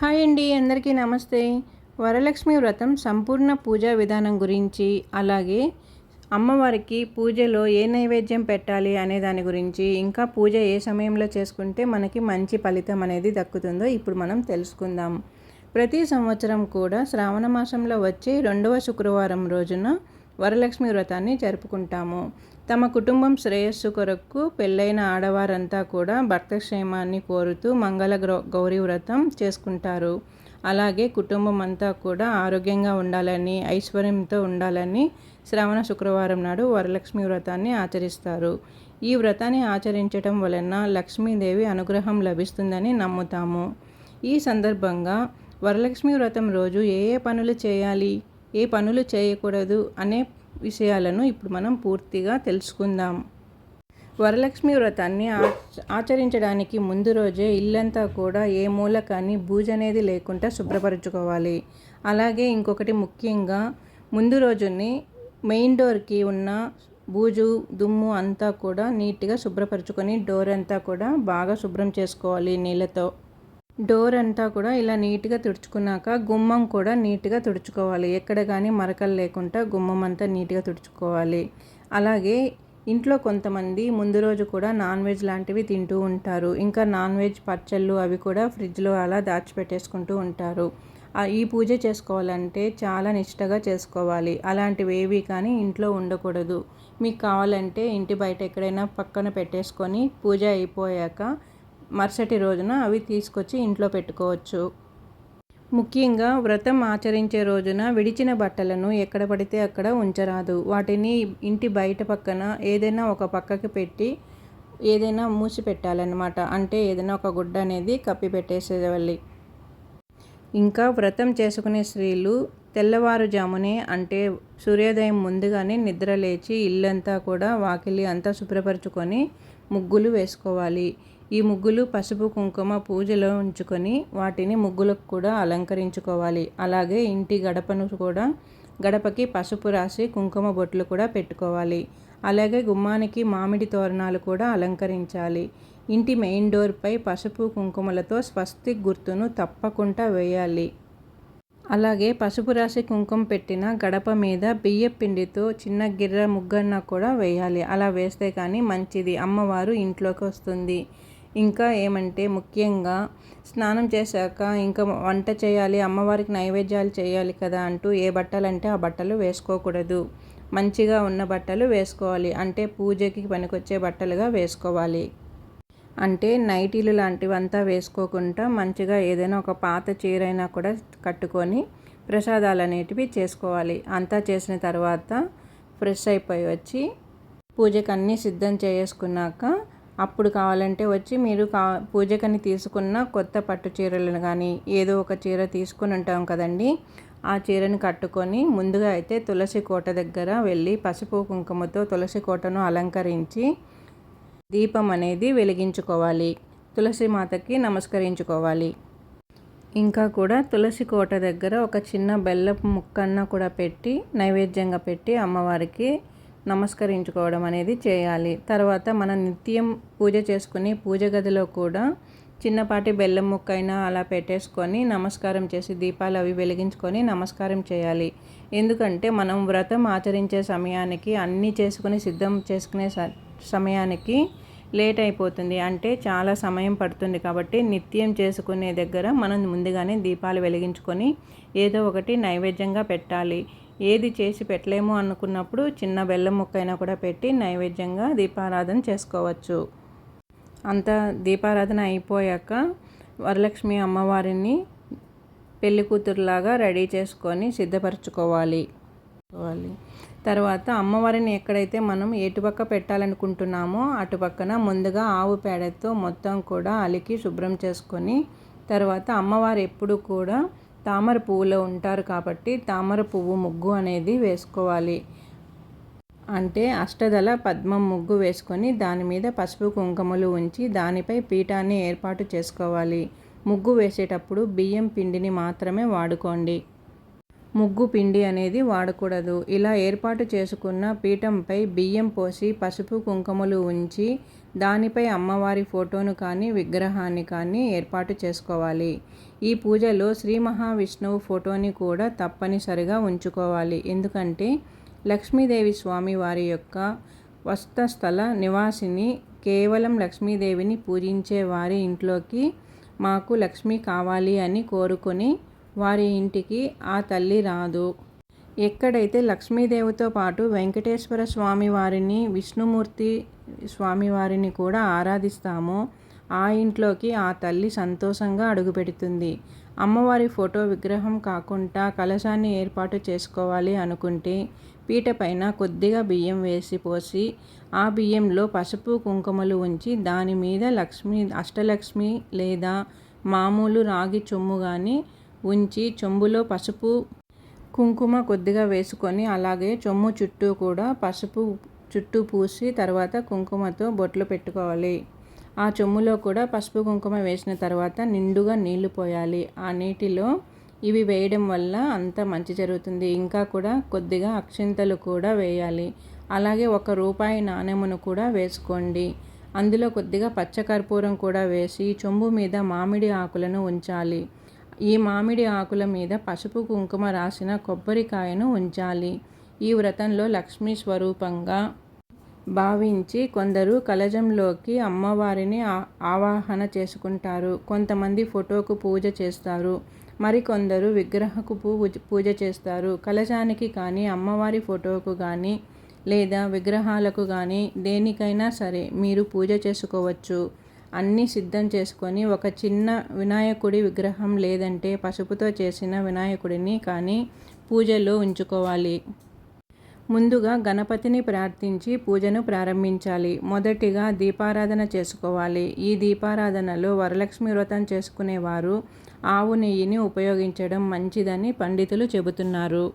Hi అండి, అందరికీ నమస్తే. వరలక్ష్మి వ్రతం సంపూర్ణ పూజా విధానం గురించి, అలాగే అమ్మవారికి పూజలో ఏ నైవేద్యం పెట్టాలి అనే దాని గురించి, ఇంకా పూజ ఏ సమయంలో చేసుకుంటే మనకి మంచి ఫలితం అనేది దక్కుతుందో ఇప్పుడు మనం తెలుసుకుందాం. ప్రతి సంవత్సరం కూడా శ్రావణ మాసంలో వచ్చే 2వ శుక్రవారం రోజున వరలక్ష్మి వ్రతాన్ని జరుపుకుంటాము. తమ కుటుంబం శ్రేయస్సు కొరకు పెళ్ళైన ఆడవారంతా కూడా భర్త క్షేమాన్ని కోరుతూ మంగళ గౌరీ వ్రతం చేసుకుంటారు. అలాగే కుటుంబం అంతా కూడా ఆరోగ్యంగా ఉండాలని, ఐశ్వర్యంతో ఉండాలని శ్రావణ శుక్రవారం నాడు వరలక్ష్మి వ్రతాన్ని ఆచరిస్తారు. ఈ వ్రతాన్ని ఆచరించడం వలన లక్ష్మీదేవి అనుగ్రహం లభిస్తుందని నమ్ముతాము. ఈ సందర్భంగా వరలక్ష్మి వ్రతం రోజు ఏ ఏ పనులు చేయాలి, ఏ పనులు చేయకూడదు అనే విషయాలను ఇప్పుడు మనం పూర్తిగా తెలుసుకుందాం. వరలక్ష్మి వ్రతాన్ని ఆచరించడానికి ముందు రోజే ఇల్లంతా కూడా ఏ మూల కానీ బూజు అనేది లేకుండా శుభ్రపరచుకోవాలి. అలాగే ఇంకొకటి ముఖ్యంగా ముందు రోజుని మెయిన్ డోర్కి ఉన్న బూజు దుమ్ము అంతా కూడా నీట్గా శుభ్రపరచుకొని డోర్ అంతా కూడా బాగా శుభ్రం చేసుకోవాలి నీళ్ళతో. డోర్ అంతా కూడా ఇలా నీట్గా తుడుచుకున్నాక గుమ్మం కూడా నీట్గా తుడుచుకోవాలి. ఎక్కడ కానీ మరకలు లేకుండా గుమ్మం అంతా నీట్గా తుడుచుకోవాలి. అలాగే ఇంట్లో కొంతమంది ముందు రోజు కూడా నాన్ వెజ్ లాంటివి తింటూ ఉంటారు. ఇంకా నాన్ వెజ్ పచ్చళ్ళు అవి కూడా ఫ్రిడ్జ్లో అలా దాచిపెట్టేసుకుంటూ ఉంటారు. ఈ పూజ చేసుకోవాలంటే చాలా నిష్టగా చేసుకోవాలి. అలాంటివి ఏవి కానీ ఇంట్లో ఉండకూడదు. మీకు కావాలంటే ఇంటి బయట ఎక్కడైనా పక్కన పెట్టేసుకొని పూజ అయిపోయాక మరుసటి రోజున అవి తీసుకొచ్చి ఇంట్లో పెట్టుకోవచ్చు. ముఖ్యంగా వ్రతం ఆచరించే రోజున విడిచిన బట్టలను ఎక్కడ పడితే అక్కడ ఉంచరాదు. వాటిని ఇంటి బయట పక్కన ఏదైనా ఒక పక్కకి పెట్టి ఏదైనా మూసి పెట్టాలన్నమాట. అంటే ఏదైనా ఒక గుడ్డ అనేది కప్పి పెట్టేసేయాలి. ఇంకా వ్రతం చేసుకునే స్త్రీలు తెల్లవారుజామునే అంటే సూర్యోదయం ముందుగానే నిద్ర లేచి ఇల్లంతా కూడా వాకిలి అంతా శుభ్రపరచుకొని ముగ్గులు వేసుకోవాలి. ఈ ముగ్గులు పసుపు కుంకుమ పూజలో ఉంచుకొని వాటిని ముగ్గులకు కూడా అలంకరించుకోవాలి. అలాగే ఇంటి గడపను కూడా గడపకి పసుపు రాసి కుంకుమ బొట్లు కూడా పెట్టుకోవాలి. అలాగే గుమ్మానికి మామిడి తోరణాలు కూడా అలంకరించాలి. ఇంటి మెయిన్ డోర్పై పసుపు కుంకుమలతో స్వస్తిక్ గుర్తును తప్పకుండా వేయాలి. అలాగే పసుపు రాసి కుంకుమ పెట్టిన గడప మీద బియ్యం పిండితో చిన్న గిర్ర ముగ్గన్న కూడా వేయాలి. అలా వేస్తే కానీ మంచిది, అమ్మవారు ఇంట్లోకి వస్తుంది. ఇంకా ఏమంటే ముఖ్యంగా స్నానం చేశాక ఇంకా వంట చేయాలి, అమ్మవారికి నైవేద్యాలు చేయాలి కదా అంటూ ఏ బట్టలంటే ఆ బట్టలు వేసుకోకూడదు. మంచిగా ఉన్న బట్టలు వేసుకోవాలి. అంటే పూజకి పనికొచ్చే బట్టలుగా వేసుకోవాలి. అంటే నైటీలు లాంటివంతా వేసుకోకుండా మంచిగా ఏదైనా ఒక పాత చీరైనా కూడా కట్టుకొని ప్రసాదాలు అనేటివి చేసుకోవాలి. అంతా చేసిన తర్వాత ఫ్రెష్ అయిపోయి వచ్చి పూజకు అన్నీ సిద్ధం చేసుకున్నాక అప్పుడు కావాలంటే వచ్చి మీరు పూజకని తీసుకున్న కొత్త పట్టు చీరలను కానీ ఏదో ఒక చీర తీసుకుని ఉంటాం కదండి, ఆ చీరను కట్టుకొని ముందుగా అయితే తులసి కోట దగ్గర వెళ్ళి పసుపు కుంకుమతో తులసి కోటను అలంకరించి దీపం అనేది వెలిగించుకోవాలి. తులసి మాతకి నమస్కరించుకోవాలి. ఇంకా కూడా తులసి కోట దగ్గర ఒక చిన్న బెల్లపు ముక్కన్న కూడా పెట్టి నైవేద్యంగా పెట్టి అమ్మవారికి నమస్కరించుకోవడం అనేది చేయాలి. తర్వాత మనం నిత్యం పూజ చేసుకుని పూజ గదిలో కూడా చిన్నపాటి బెల్లం ముక్కైనా అలా పెట్టేసుకొని నమస్కారం చేసి దీపాలు అవి వెలిగించుకొని నమస్కారం చేయాలి. ఎందుకంటే మనం వ్రతం ఆచరించే సమయానికి అన్నీ చేసుకుని సిద్ధం చేసుకునే సమయానికి లేట్ అయిపోతుంది. అంటే చాలా సమయం పడుతుంది. కాబట్టి నిత్యం చేసుకునే దగ్గర మనం ముందుగానే దీపాలు వెలిగించుకొని ఏదో ఒకటి నైవేద్యంగా పెట్టాలి. ఏది చేసి పెట్టలేము అనుకున్నప్పుడు చిన్న బెల్లం ముక్కైనా కూడా పెట్టి నైవేద్యంగా దీపారాధన చేసుకోవచ్చు. అంతా దీపారాధన అయిపోయాక వరలక్ష్మి అమ్మవారిని పెళ్లి కూతురులాగా రెడీ చేసుకొని సిద్ధపరచుకోవాలి. తర్వాత అమ్మవారిని ఎక్కడైతే మనం ఎటుపక్క పెట్టాలనుకుంటున్నామో అటుపక్కన ముందుగా ఆవు పేడతో మొత్తం కూడా అలికి శుభ్రం చేసుకొని, తర్వాత అమ్మవారు ఎప్పుడు కూడా తామర పువ్వులో ఉంటారు కాబట్టి తామర పువ్వు ముగ్గు అనేది వేసుకోవాలి. అంటే అష్టదళ పద్మం ముగ్గు వేసుకొని దాని మీద పసుపు కుంకుమలు ఉంచి దానిపై పీఠాన్ని ఏర్పాటు చేసుకోవాలి. ముగ్గు వేసేటప్పుడు బియ్యం పిండిని మాత్రమే వాడుకోండి. ముగ్గు పిండి అనేది వాడకూడదు. ఇలా ఏర్పాటు చేసుకున్న పీఠంపై బియ్యం పోసి పసుపు కుంకుమలు ఉంచి దానిపై అమ్మవారి ఫోటోను కానీ విగ్రహాన్ని కానీ ఏర్పాటు చేసుకోవాలి. ఈ పూజలో శ్రీ మహావిష్ణువు ఫోటోని కూడా తప్పనిసరిగా ఉంచుకోవాలి. ఎందుకంటే లక్ష్మీదేవి స్వామి వారి యొక్క వస్తస్థల నివాసిని. కేవలం లక్ష్మీదేవిని పూజించే వారి ఇంట్లోకి మాకు లక్ష్మి కావాలి అని కోరుకొని వారి ఇంటికి ఆ తల్లి రాదు. ఎక్కడైతే లక్ష్మీదేవితో పాటు వెంకటేశ్వర స్వామి వారిని, విష్ణుమూర్తి స్వామివారిని కూడా ఆరాధిస్తామో ఆ ఇంట్లోకి ఆ తల్లి సంతోషంగా అడుగుపెడుతుంది. అమ్మవారి ఫోటో విగ్రహం కాకుండా కలశాన్ని ఏర్పాటు చేసుకోవాలి అనుకుంటే పీట పైన కొద్దిగా బియ్యం వేసి పోసి ఆ బియ్యంలో పసుపు కుంకుమలు ఉంచి దాని మీద అష్టలక్ష్మి లేదా మామూలు రాగి చెంబు కానీ ఉంచి చెంబులో పసుపు కుంకుమ కొద్దిగా వేసుకొని అలాగే చెంబు చుట్టూ కూడా పసుపు చుట్టూ పూసి తర్వాత కుంకుమతో బొట్లు పెట్టుకోవాలి. ఆ చెంబులో కూడా పసుపు కుంకుమ వేసిన తర్వాత నిండుగా నీళ్లు పోయాలి. ఆ నీటిలో ఇవి వేయడం వల్ల అంత మంచి జరుగుతుంది. ఇంకా కూడా కొద్దిగా అక్షింతలు కూడా వేయాలి. అలాగే ₹1 నాణెమును కూడా వేసుకోండి. అందులో కొద్దిగా పచ్చకర్పూరం కూడా వేసి చెంబు మీద మామిడి ఆకులను ఉంచాలి. ఈ మామిడి ఆకుల మీద పసుపు కుంకుమ రాసిన కొబ్బరికాయను ఉంచాలి. ఈ వ్రతంలో లక్ష్మీ స్వరూపంగా భావించి కొందరు కలశంలోకి అమ్మవారిని ఆవాహన చేసుకుంటారు. కొంతమంది ఫోటోకు పూజ చేస్తారు. మరికొందరు విగ్రహకు పూజ చేస్తారు. కలశానికి కానీ అమ్మవారి ఫోటోకు కానీ లేదా విగ్రహాలకు కానీ దేనికైనా సరే మీరు పూజ చేసుకోవచ్చు. అన్నీ సిద్ధం చేసుకొని ఒక చిన్న వినాయకుడి విగ్రహం లేదంటే పసుపుతో చేసిన వినాయకుడిని కానీ పూజలో ఉంచుకోవాలి. ముందుగా గణపతిని ప్రార్థించి పూజను ప్రారంభించాలి. మొదటిగా దీపారాధన చేసుకోవాలి. ఈ దీపారాధనలో వరలక్ష్మి వ్రతం చేసుకునేవారు ఆవు నెయ్యిని ఉపయోగించడం మంచిదని పండితులు చెబుతున్నారు.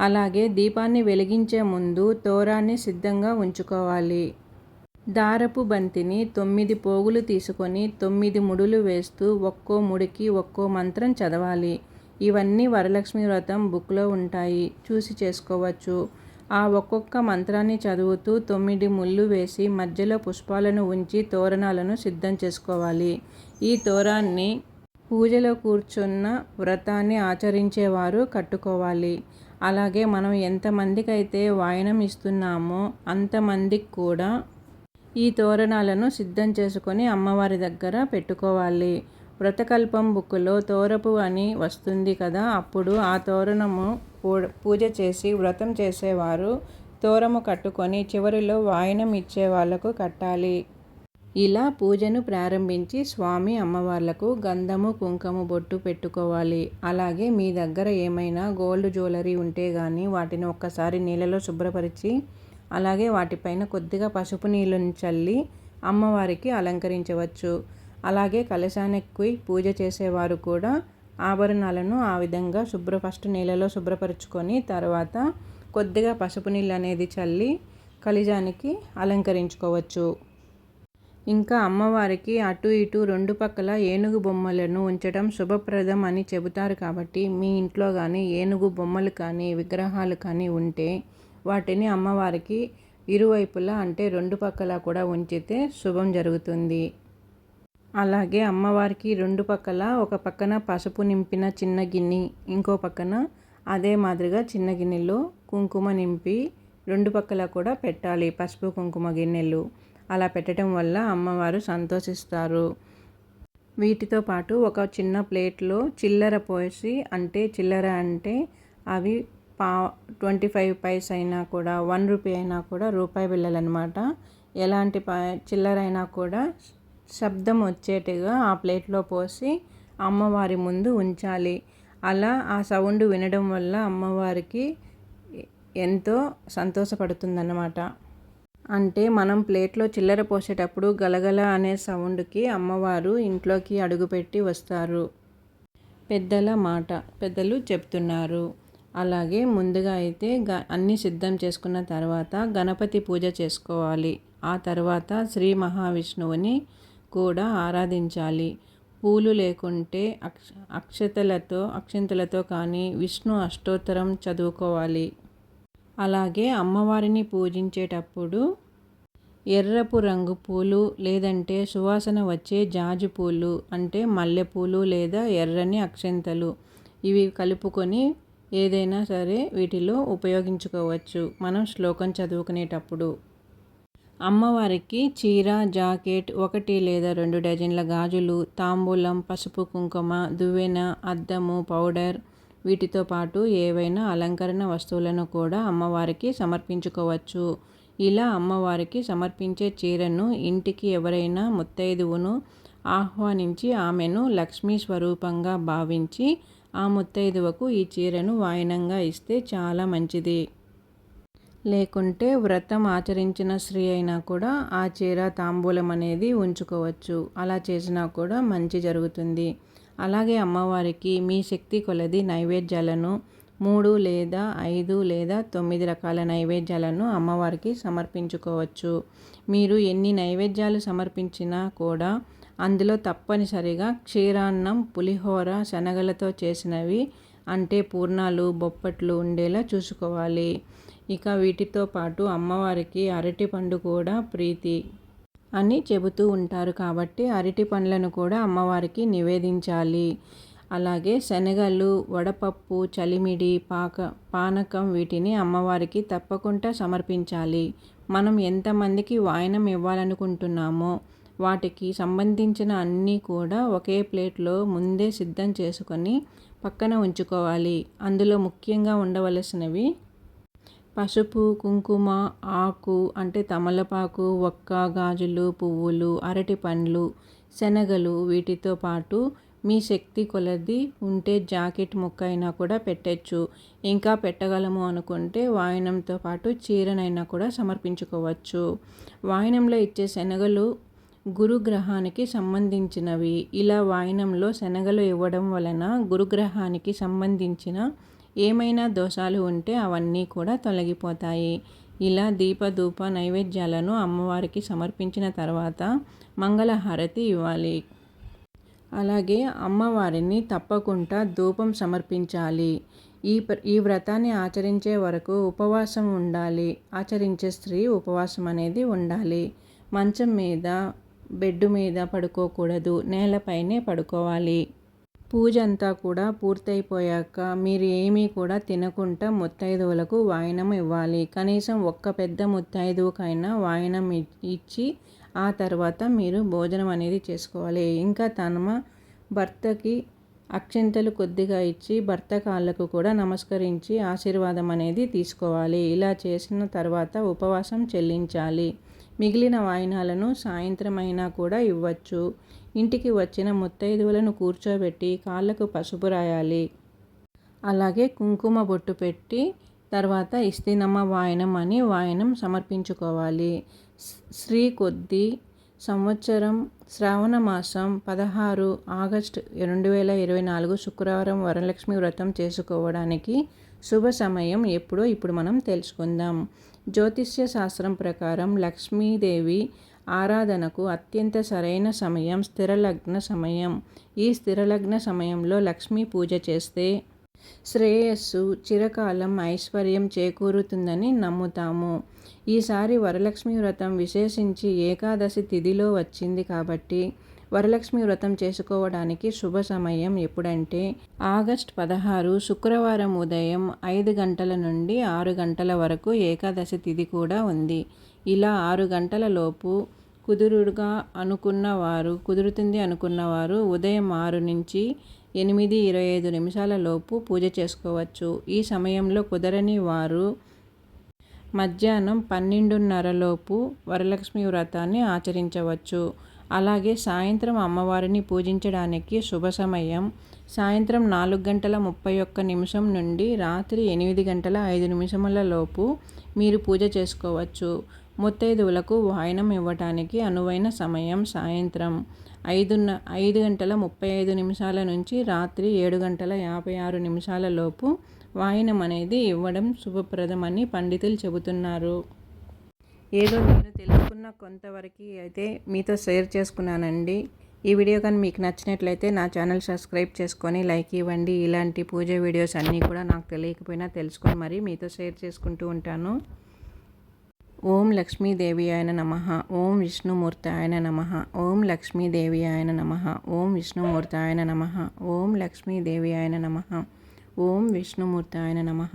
అలాగే దీపాన్ని వెలిగించే ముందు తోరాన్ని సిద్ధంగా ఉంచుకోవాలి. దారపు బంతిని 9 పోగులు తీసుకొని 9 ముడులు వేస్తూ ఒక్కో ముడికి ఒక్కో మంత్రం చదవాలి. ఇవన్నీ వరలక్ష్మి వ్రతం బుక్లో ఉంటాయి, చూసి చేసుకోవచ్చు. ఆ ఒక్కొక్క మంత్రాన్ని చదువుతూ 9 ముళ్ళు వేసి మధ్యలో పుష్పాలను ఉంచి తోరణాలను సిద్ధం చేసుకోవాలి. ఈ తోరాన్ని పూజలో కూర్చున్న వ్రతాన్ని ఆచరించేవారు కట్టుకోవాలి. అలాగే మనం ఎంతమందికి అయితే వాయనం ఇస్తున్నామో అంతమందికి కూడా ఈ తోరణాలను సిద్ధం చేసుకొని అమ్మవారి దగ్గర పెట్టుకోవాలి. వ్రతకల్పం బుక్కులో తోరపు అని వస్తుంది కదా, అప్పుడు ఆ తోరణము పూజ చేసి వ్రతం చేసేవారు తోరము కట్టుకొని చివరిలో వాయనం ఇచ్చే వాళ్లకు కట్టాలి. ఇలా పూజను ప్రారంభించి స్వామి అమ్మవార్లకు గంధము కుంకుమ బొట్టు పెట్టుకోవాలి. అలాగే మీ దగ్గర ఏమైనా గోల్డ్ జ్యువెలరీ ఉంటే కానీ వాటిని ఒక్కసారి నీళ్ళలో శుభ్రపరిచి అలాగే వాటిపైన కొద్దిగా పసుపు నీళ్ళను చల్లి అమ్మవారికి అలంకరించవచ్చు. అలాగే కలశానికి పూజ చేసేవారు కూడా ఆభరణాలను ఆ విధంగా ఫస్ట్ నీళ్ళలో శుభ్రపరచుకొని తర్వాత కొద్దిగా పసుపు నీళ్ళు అనేది చల్లి కలశానికి అలంకరించుకోవచ్చు. ఇంకా అమ్మవారికి అటు ఇటు 2 పక్కల ఏనుగు బొమ్మలను ఉంచడం శుభప్రదం అని చెబుతారు. కాబట్టి మీ ఇంట్లో కానీ ఏనుగు బొమ్మలు కానీ విగ్రహాలు కానీ ఉంటే వాటిని అమ్మవారికి ఇరువైపులా అంటే 2 పక్కల కూడా ఉంచితే శుభం జరుగుతుంది. అలాగే అమ్మవారికి 2 పక్కల ఒక పక్కన పసుపు నింపిన చిన్న గిన్నె, ఇంకో పక్కన అదే మాదిరిగా చిన్న గిన్నెలో కుంకుమ నింపి 2 పక్కల కూడా పెట్టాలి పసుపు కుంకుమ గిన్నెలు. అలా పెట్టడం వల్ల అమ్మవారు సంతోషిస్తారు. వీటితో పాటు ఒక చిన్న ప్లేట్లో చిల్లర పోసి, అంటే చిల్లర అంటే అవి 25 పైస్ అయినా కూడా 1 రూపీ అయినా కూడా రూపాయి బిళ్ళలు అనమాట. ఎలాంటి చిల్లర అయినా కూడా శబ్దం వచ్చేట్టుగా ఆ ప్లేట్లో పోసి అమ్మవారి ముందు ఉంచాలి. అలా ఆ సౌండ్ వినడం వల్ల అమ్మవారికి ఎంతో సంతోషపడుతుందన్నమాట. అంటే మనం ప్లేట్లో చిల్లర పోసేటప్పుడు గలగల అనే సౌండ్కి అమ్మవారు ఇంట్లోకి అడుగుపెట్టి వస్తారు. పెద్దల మాట, పెద్దలు చెప్తున్నారు. అలాగే ముందుగా అయితే అన్నీ సిద్ధం చేసుకున్న తర్వాత గణపతి పూజ చేసుకోవాలి. ఆ తర్వాత శ్రీ మహావిష్ణువుని కూడా ఆరాధించాలి. పూలు లేకుంటే అక్షింతలతో కానీ విష్ణు అష్టోత్తరం చదువుకోవాలి. అలాగే అమ్మవారిని పూజించేటప్పుడు ఎర్రపు రంగు పూలు లేదంటే సువాసన వచ్చే జాజి పూలు అంటే మల్లెపూలు లేదా ఎర్రని అక్షింతలు ఇవి కలుపుకొని ఏదైనా సరే వీటిలో ఉపయోగించుకోవచ్చు మనం శ్లోకం చదువుకునేటప్పుడు. అమ్మవారికి చీర, జాకెట్, 1 లేదా 2 డజన్ల గాజులు, తాంబూలం, పసుపు కుంకుమ, దువ్వెన, అద్దము, పౌడర్ వీటితో పాటు ఏవైనా అలంకరణ వస్తువులను కూడా అమ్మవారికి సమర్పించుకోవచ్చు. ఇలా అమ్మవారికి సమర్పించే చీరను ఇంటికి ఎవరైనా ముత్తైదువును ఆహ్వానించి ఆమెను లక్ష్మీ స్వరూపంగా భావించి ఆ ముత్తైదువకు ఈ చీరను వాయనంగా ఇస్తే చాలా మంచిది. లేకుంటే వ్రతం ఆచరించిన స్త్రీ అయినా కూడా ఆ చీర, తాంబూలం అనేది ఉంచుకోవచ్చు. అలా చేసినా కూడా మంచి జరుగుతుంది. అలాగే అమ్మవారికి మీ శక్తి కొలది నైవేద్యాలను 3 లేదా 5 లేదా 9 రకాల నైవేద్యాలను అమ్మవారికి సమర్పించుకోవచ్చు. మీరు ఎన్ని నైవేద్యాలు సమర్పించినా కూడా అందులో తప్పనిసరిగా క్షీరాన్నం, పులిహోర, శనగలతో చేసినవి అంటే పూర్ణాలు, బొప్పట్లు ఉండేలా చూసుకోవాలి. ఇక వీటితో పాటు అమ్మవారికి అరటిపండు కూడా ప్రీతి అని చెబుతూ ఉంటారు కాబట్టి అరటి పండ్లను కూడా అమ్మవారికి నివేదించాలి. అలాగే శనగలు, వడపప్పు, చలిమిడి, పానకం వీటిని అమ్మవారికి తప్పకుండా సమర్పించాలి. మనం ఎంతమందికి వాయనం ఇవ్వాలనుకుంటున్నామో వాటికి సంబంధించిన అన్నీ కూడా ఒకే ప్లేట్లో ముందే సిద్ధం చేసుకొని పక్కన ఉంచుకోవాలి. అందులో ముఖ్యంగా ఉండవలసినవి పసుపు, కుంకుమ, ఆకు అంటే తమలపాకు, ఒక్క, గాజులు, పువ్వులు, అరటి పండ్లు, శనగలు వీటితో పాటు మీ శక్తి కొలది ఉంటే జాకెట్ ముక్క అయినా కూడా పెట్టచ్చు. ఇంకా పెట్టగలము అనుకుంటే వాయనంతో పాటు చీరనైనా కూడా సమర్పించుకోవచ్చు. వాయనంలో ఇచ్చే శనగలు గురుగ్రహానికి సంబంధించినవి. ఇలా వాయనంలో శనగలు ఇవ్వడం వలన గురుగ్రహానికి సంబంధించిన ఏమైనా దోషాలు ఉంటే అవన్నీ కూడా తొలగిపోతాయి. ఇలా దీపధూప నైవేద్యాలను అమ్మవారికి సమర్పించిన తర్వాత మంగళహారతి ఇవ్వాలి. అలాగే అమ్మవారిని తప్పకుండా ధూపం సమర్పించాలి. ఈ వ్రతాన్ని ఆచరించే వరకు ఉపవాసం ఉండాలి. ఆచరించే స్త్రీ ఉపవాసం అనేది ఉండాలి. మంచం మీద, బెడ్ మీద పడుకోకూడదు. నేలపైనే పడుకోవాలి. పూజ అంతా కూడా పూర్తయిపోయాక మీరు ఏమీ కూడా తినకుండా ముత్తైదువులకు వాయనం ఇవ్వాలి. కనీసం ఒక్క పెద్ద ముత్తైదువుకైనా వాయనం ఇచ్చి ఆ తర్వాత మీరు భోజనం అనేది చేసుకోవాలి. ఇంకా తమ భర్తకి అక్షింతలు కొద్దిగా ఇచ్చి భర్త కాళ్ళకు కూడా నమస్కరించి ఆశీర్వాదం అనేది తీసుకోవాలి. ఇలా చేసిన తర్వాత ఉపవాసం చెల్లించాలి. మిగిలిన వాయినాలను సాయంత్రం అయినా కూడా ఇవ్వచ్చు. ఇంటికి వచ్చిన ముత్తైదువులను కూర్చోబెట్టి కాళ్ళకు పసుపు రాయాలి. అలాగే కుంకుమ బొట్టు పెట్టి తర్వాత ఇస్తినమ్మ వాయనం అని వాయనం సమర్పించుకోవాలి. శ్రీ కొద్ది సంవత్సరం శ్రావణ మాసం 16 ఆగస్టు 2024 శుక్రవారం వరలక్ష్మి వ్రతం చేసుకోవడానికి శుభ సమయం ఎప్పుడో ఇప్పుడు మనం తెలుసుకుందాం. జ్యోతిష్య శాస్త్రం ప్రకారం లక్ష్మీదేవి ఆరాధనకు అత్యంత సరైన సమయం స్థిరలగ్న సమయం. ఈ స్థిరలగ్న సమయంలో లక్ష్మీ పూజ చేస్తే శ్రేయస్సు, చిరకాలం ఐశ్వర్యం చేకూరుతుందని నమ్ముతాము. ఈసారి వరలక్ష్మి వ్రతం విశేషించి ఏకాదశి తిథిలో వచ్చింది కాబట్టి వరలక్ష్మి వ్రతం చేసుకోవడానికి శుభ సమయం ఎప్పుడంటే ఆగస్టు 16 శుక్రవారం ఉదయం 5 గంటల నుండి 6 గంటల వరకు ఏకాదశి తిథి కూడా ఉంది. ఇలా 6 గంటల లోపు కుదురుతుంది అనుకున్నవారు ఉదయం 6 నుంచి 8:25 నిమిషాల లోపు పూజ చేసుకోవచ్చు. ఈ సమయంలో కుదరని వారు మధ్యాహ్నం 12:30 లోపు వరలక్ష్మి వ్రతాన్ని ఆచరించవచ్చు. అలాగే సాయంత్రం అమ్మవారిని పూజించడానికి శుభ సమయం సాయంత్రం 4:31 నుండి రాత్రి 8:05 లోపు మీరు పూజ చేసుకోవచ్చు. ముత్తైదువులకు వాయనం ఇవ్వటానికి అనువైన సమయం సాయంత్రం 5:35 నుంచి రాత్రి 7:56 లోపు వాయనం అనేది ఇవ్వడం శుభప్రదమని పండితులు చెబుతున్నారు. ఏదో నేను తెలుసుకున్న కొంతవరకు అయితే మీతో షేర్ చేసుకున్నానండి. ఈ వీడియో కానీ మీకు నచ్చినట్లయితే నా ఛానల్ సబ్స్క్రైబ్ చేసుకొని లైక్ ఇవ్వండి. ఇలాంటి పూజ వీడియోస్ అన్నీ కూడా నాకు తెలియకపోయినా తెలుసుకొని మరి మీతో షేర్ చేసుకుంటూ ఉంటాను. ఓం లక్ష్మీదేవియాయ నమః. ఓం విష్ణుమూర్తాయ నమః. ఓం లక్ష్మీదేవియాయ నమః. ఓం విష్ణుమూర్తాయ నమః. ఓం లక్ష్మీదేవియాయ నమః. ఓం విష్ణుమూర్తాయ నమః.